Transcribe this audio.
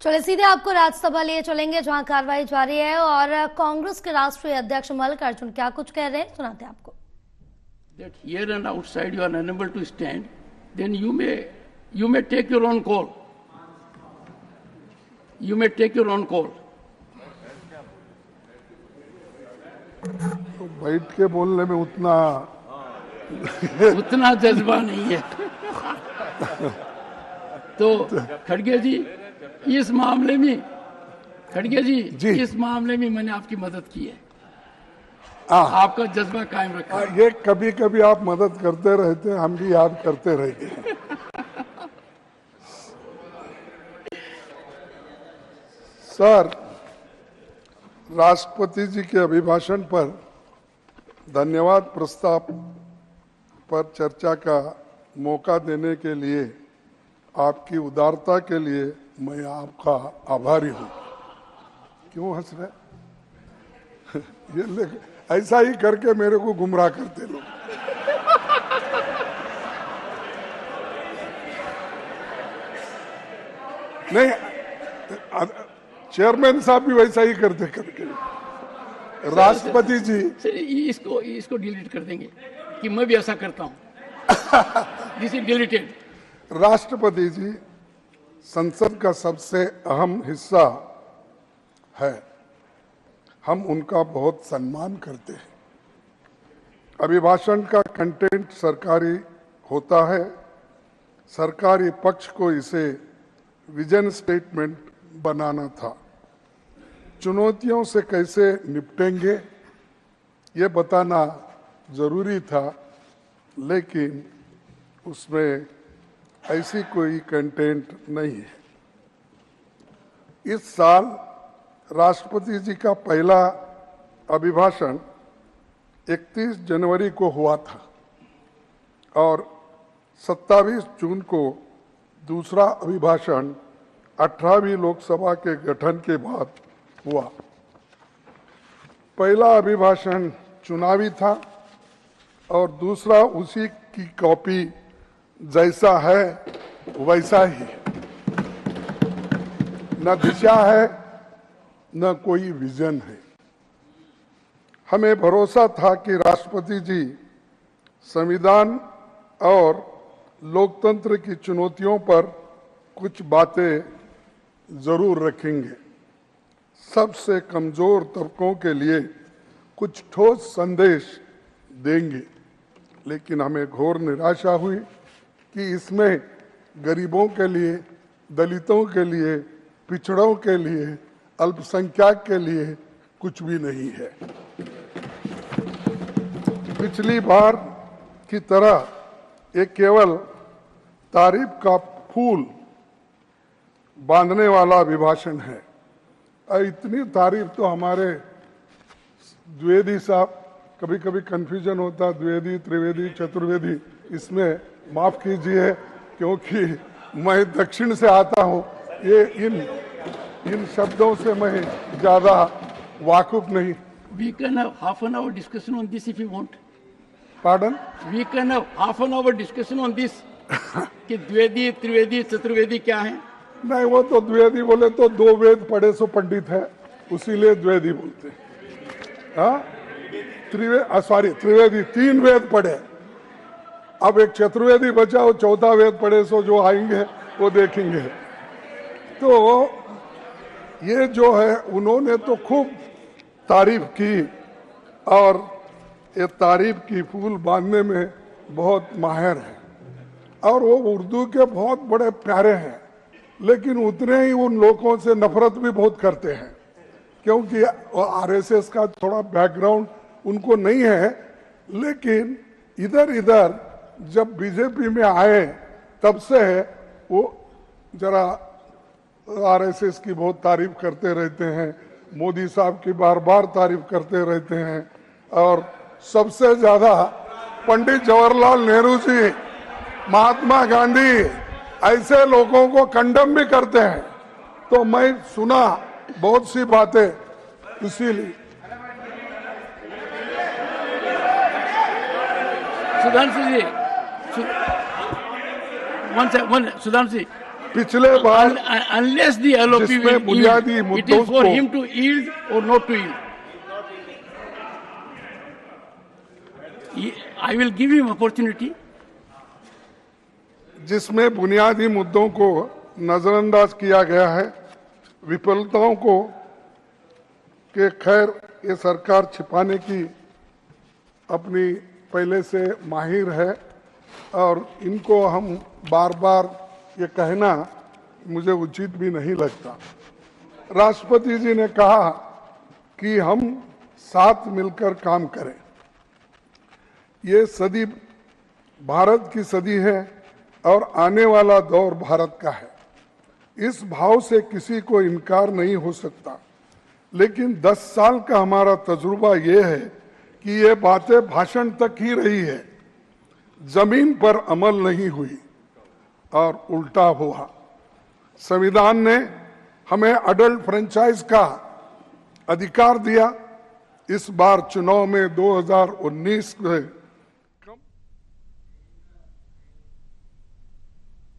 चलिए सीधे आपको राज्यसभा लिए चलेंगे जहां कार्रवाई जारी है और कांग्रेस के राष्ट्रीय अध्यक्ष मल्लिकार्जुन क्या कुछ कह रहे हैं सुनाते हैं आपको। That here and outside you are unable to stand, then you may take your own call. You may take your own call. तो बैठ के बोलने में उतना जज्बा नहीं है। तो खड़गे जी इस मामले में इस मामले में मैंने आपकी मदद की है। आपका जज्बा कायम रखा। ये कभी कभी आप मदद करते रहते हैं, हम भी याद करते रहते हैं। सर, राष्ट्रपति जी के अभिभाषण पर धन्यवाद प्रस्ताव पर चर्चा का मौका देने के लिए आपकी उदारता के लिए मैं आपका आभारी हूं। क्यों हंस रहे? ये ऐसा ही करके मेरे को गुमराह करते लोग। नहीं, चेयरमैन साहब भी वैसा ही करते करके। राष्ट्रपति जी इसको डिलीट कर देंगे कि मैं भी ऐसा करता हूं। This is deleted. राष्ट्रपति जी संसद का सबसे अहम हिस्सा है, हम उनका बहुत सम्मान करते हैं। अभिभाषण का कंटेंट सरकारी होता है, सरकारी पक्ष को इसे विजन स्टेटमेंट बनाना था। चुनौतियों से कैसे निपटेंगे ये बताना जरूरी था, लेकिन उसमें ऐसी कोई कंटेंट नहीं है। इस साल राष्ट्रपति जी का पहला अभिभाषण 31 जनवरी को हुआ था और 27 जून को दूसरा अभिभाषण 18वीं लोकसभा के गठन के बाद हुआ। पहला अभिभाषण चुनावी था और दूसरा उसी की कॉपी जैसा है वैसा ही। न दिशा है न कोई विजन है। हमें भरोसा था कि राष्ट्रपति जी संविधान और लोकतंत्र की चुनौतियों पर कुछ बातें जरूर रखेंगे, सबसे कमजोर तबकों के लिए कुछ ठोस संदेश देंगे। लेकिन हमें घोर निराशा हुई कि इसमें गरीबों के लिए, दलितों के लिए, पिछड़ों के लिए, अल्पसंख्यक के लिए कुछ भी नहीं है। पिछली बार की तरह ये केवल तारीफ का फूल बांधने वाला अभिभाषण है। और इतनी तारीफ तो हमारे द्विवेदी साहब, कभी कभी कंफ्यूजन होता द्विवेदी, त्रिवेदी, चतुर्वेदी, इसमें माफ कीजिए क्योंकि मैं दक्षिण से आता हूँ, ये इन शब्दों से मैं ज्यादा वाकुफ नहीं। We can have half an hour discussion on this if you want. Pardon? We can have half an hour discussion on this. कि द्विवेदी, त्रिवेदी, चतुर्वेदी क्या है? नहीं, वो तो द्विवेदी बोले तो 2 वेद पढ़े सो पंडित है, उसीलिए द्विवेदी बोलते हैं। हाँ, त्रिवेदी 3 वेद पढ़े। अब एक चतुर्वेदी बचा, वो 4था वेद पढ़े सो जो आएंगे वो देखेंगे। तो ये जो है उन्होंने तो खूब तारीफ की और ये तारीफ की फूल बांधने में बहुत माहिर है और वो उर्दू के बहुत बड़े प्यारे हैं, लेकिन उतने ही उन लोगों से नफरत भी बहुत करते हैं क्योंकि आरएसएस का थोड़ा बैकग्राउंड उनको नहीं है। लेकिन इधर जब बीजेपी में आए तब से वो जरा आरएसएस की बहुत तारीफ करते रहते हैं, मोदी साहब की बार बार तारीफ करते रहते हैं और सबसे ज्यादा पंडित जवाहरलाल नेहरू जी, महात्मा गांधी, ऐसे लोगों को कंडम भी करते हैं। तो मैं सुना बहुत सी बातें, इसीलिए सुधांशु जी, सुधांशु जी, पिछले बार unless the LOP जिसमें will बुनियादी yield, it मुद्दों is for को- him to yield or not to yield. I will give him opportunity. जिसमें बुनियादी मुद्दों को नजरअंदाज किया गया है, विफलताओं को कि खैर ये सरकार छिपाने की अपनी पहले से माहिर है और इनको हम बार बार ये कहना मुझे उचित भी नहीं लगता। राष्ट्रपति जी ने कहा कि हम साथ मिलकर काम करें। ये सदी भारत की सदी है और आने वाला दौर भारत का है। इस भाव से किसी को इनकार नहीं हो सकता, लेकिन 10 साल का हमारा तजुर्बा ये है कि ये बातें भाषण तक ही रही है, जमीन पर अमल नहीं हुई और उल्टा हुआ। संविधान ने हमें अडल्ट फ्रेंचाइज का अधिकार दिया। इस बार चुनाव में 2019 में